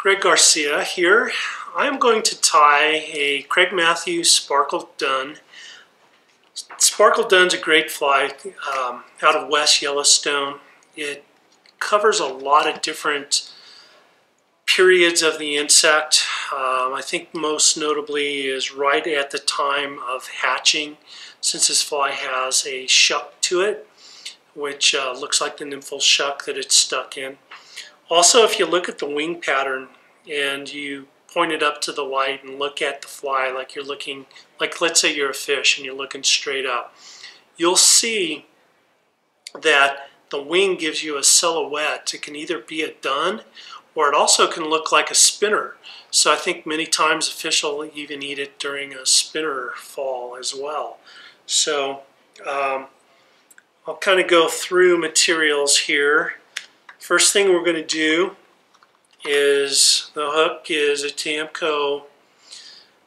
Greg Garcia here. I'm going to tie a Craig Matthews Sparkle Dun. Sparkle Dun's a great fly out of West Yellowstone. It covers a lot of different periods of the insect. I think most notably is right at the time of hatching, since this fly has a shuck to it, which looks like the nymphal shuck that it's stuck in. Also, if you look at the wing pattern and you point it up to the light and look at the fly like you're looking, like let's say you're a fish and you're looking straight up, you'll see that the wing gives you a silhouette. It can either be a dun or it also can look like a spinner. So I think many times a fish will even eat it during a spinner fall as well. So I'll kind of go through materials here. First thing we're going to do is the hook is a Tiemco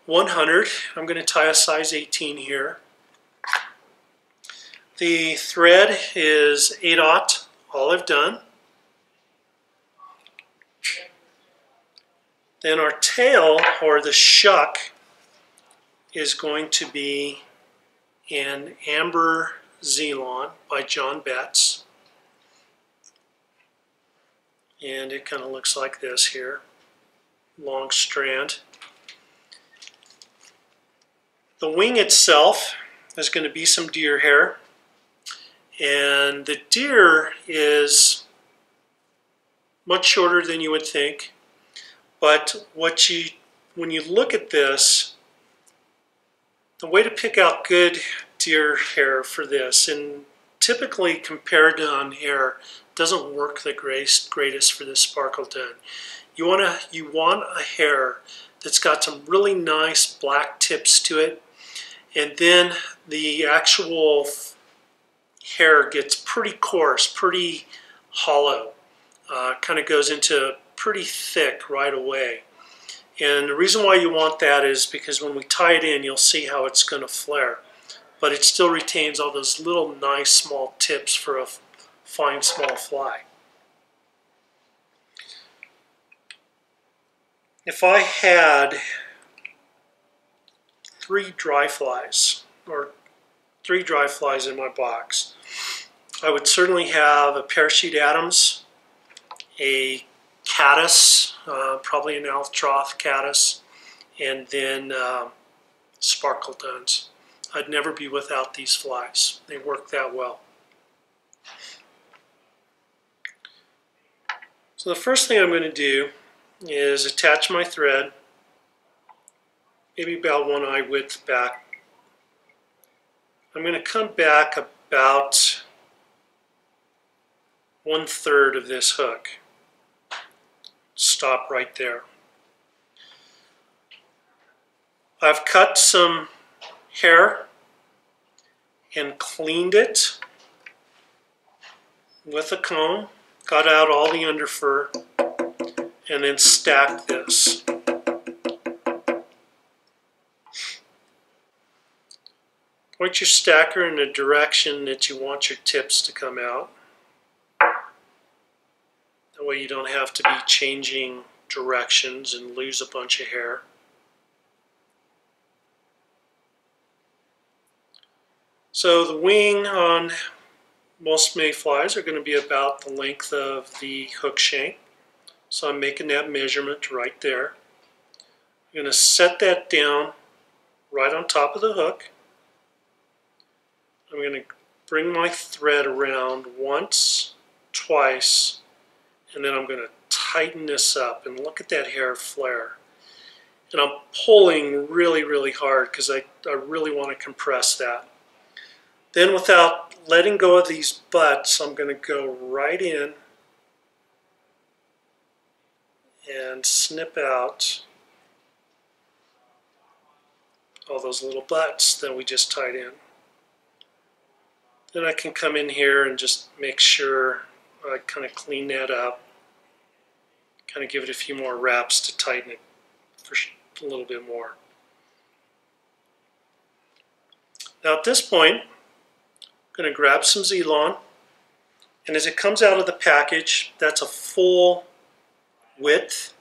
100. I'm going to tie a size 18 here. The thread is 8/0 olive dun. Then our tail, or the shuck, is going to be an Amber Zelon by John Betts. And it kind of looks like this here, long strand. The wing itself is going to be some deer hair, and the deer is much shorter than you would think, but when you look at this, the way to pick out good deer hair for this, and typically compared on hair, doesn't work the greatest for this Sparkle Dun. You want a hair that's got some really nice black tips to it, and then the actual hair gets pretty coarse, pretty hollow, kind of goes into pretty thick right away. And the reason why you want that is because when we tie it in, you'll see how it's going to flare, but it still retains all those little nice small tips for a fine small fly. If I had 3 dry flies in my box, I would certainly have a Parachute Adams, a caddis, probably an Altroth caddis, and then Sparkle Duns. I'd never be without these flies. They work that well. So the first thing I'm going to do is attach my thread, maybe about 1 eye width back. I'm going to come back about 1/3 of this hook. Stop right there. I've cut some hair and cleaned it with a comb, got out all the underfur, and then stacked this. Point your stacker in the direction that you want your tips to come out. That way you don't have to be changing directions and lose a bunch of hair. So the wing on most mayflies are going to be about the length of the hook shank. So I'm making that measurement right there. I'm going to set that down right on top of the hook. I'm going to bring my thread around once, twice, and then I'm going to tighten this up, and look at that hair flare. And I'm pulling really, really hard because I really want to compress that. Then without letting go of these butts, I'm going to go right in and snip out all those little butts that we just tied in. Then I can come in here and just make sure I kind of clean that up, kind of give it a few more wraps to tighten it for a little bit more. Now at this point, I'm going to grab some Zelon, and as it comes out of the package, that's a full width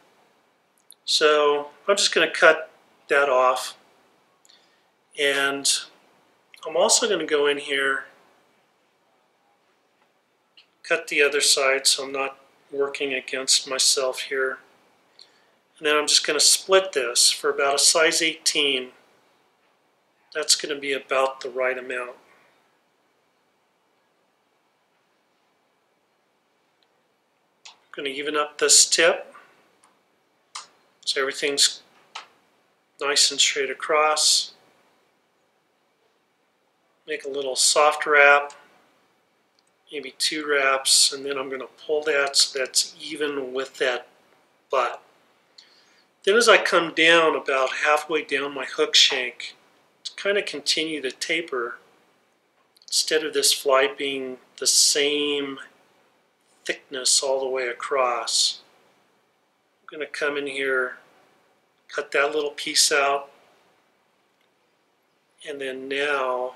So I'm just going to cut that off, and I'm also going to go in here, cut the other side so I'm not working against myself here. And then I'm just going to split this for about a size 18. That's going to be about the right amount. I'm going to even up this tip so everything's nice and straight across. Make a little soft wrap, maybe 2 wraps, and then I'm going to pull that so that's even with that butt. Then as I come down about halfway down my hook shank, to kind of continue to taper, instead of this fly being the same thickness all the way across, I'm going to come in here, cut that little piece out, and then now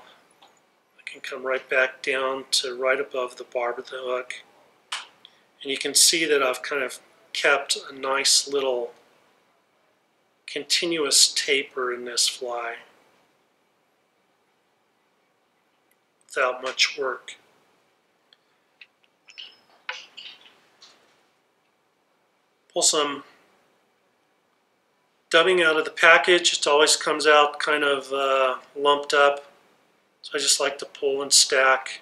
I can come right back down to right above the barb of the hook. And you can see that I've kind of kept a nice little continuous taper in this fly without much work. Pull some dubbing out of the package. It always comes out kind of lumped up, so I just like to pull and stack,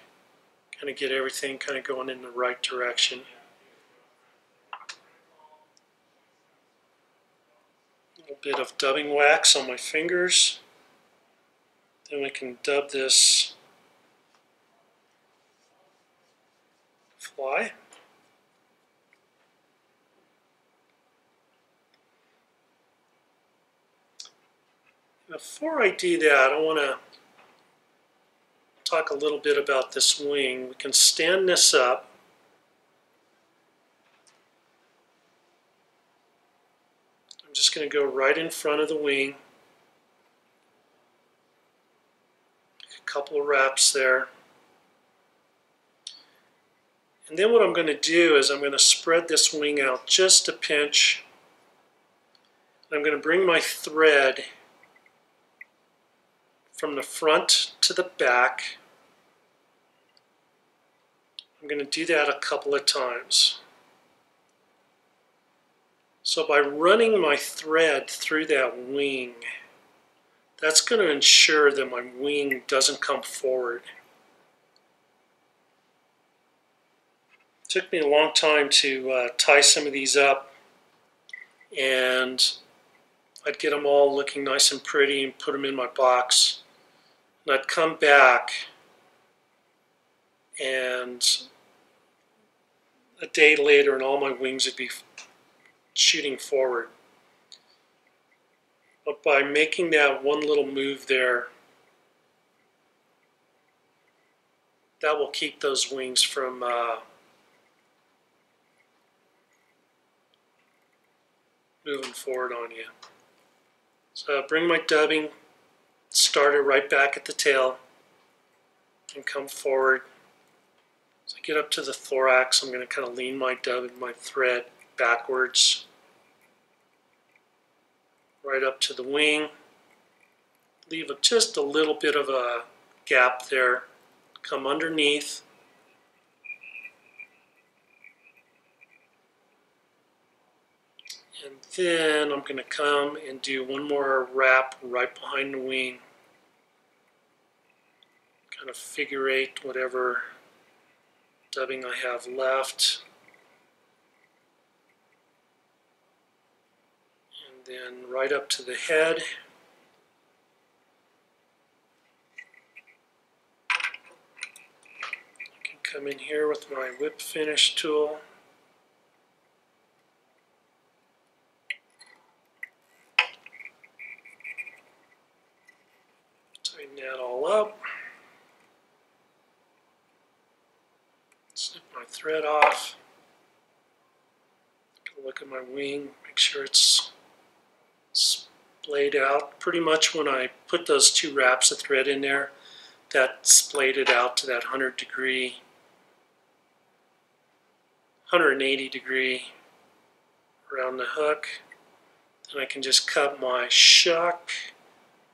kind of get everything kind of going in the right direction. A little bit of dubbing wax on my fingers. Then we can dub this fly. Before I do that, I want to talk a little bit about this wing. We can stand this up. I'm just going to go right in front of the wing. A couple of wraps there. And then what I'm going to do is I'm going to spread this wing out just a pinch. I'm going to bring my thread from the front to the back. I'm going to do that a couple of times. So by running my thread through that wing, that's going to ensure that my wing doesn't come forward. It took me a long time to tie some of these up, and I'd get them all looking nice and pretty and put them in my box. And I'd come back, and a day later and all my wings would be shooting forward. But by making that one little move there, that will keep those wings from moving forward on you. So bring my dubbing, start it right back at the tail, and come forward. As I get up to the thorax, I'm going to kind of lean my thread backwards, right up to the wing. Leave just a little bit of a gap there. Come underneath. And then I'm going to come and do one more wrap right behind the wing. Kind of figure eight whatever dubbing I have left. And then right up to the head. I can come in here with my whip finish tool. Tighten that all up. Snip my thread off. Look at my wing, make sure it's splayed out. Pretty much when I put those 2 wraps of thread in there, that splayed it out to that 180 degree around the hook. And I can just cut my shuck,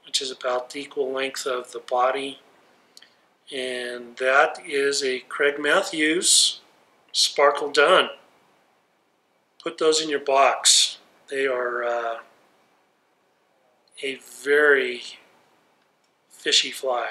which is about the equal length of the body. And that is a Craig Matthews Sparkle Dun. Put those in your box. They are a very fishy fly.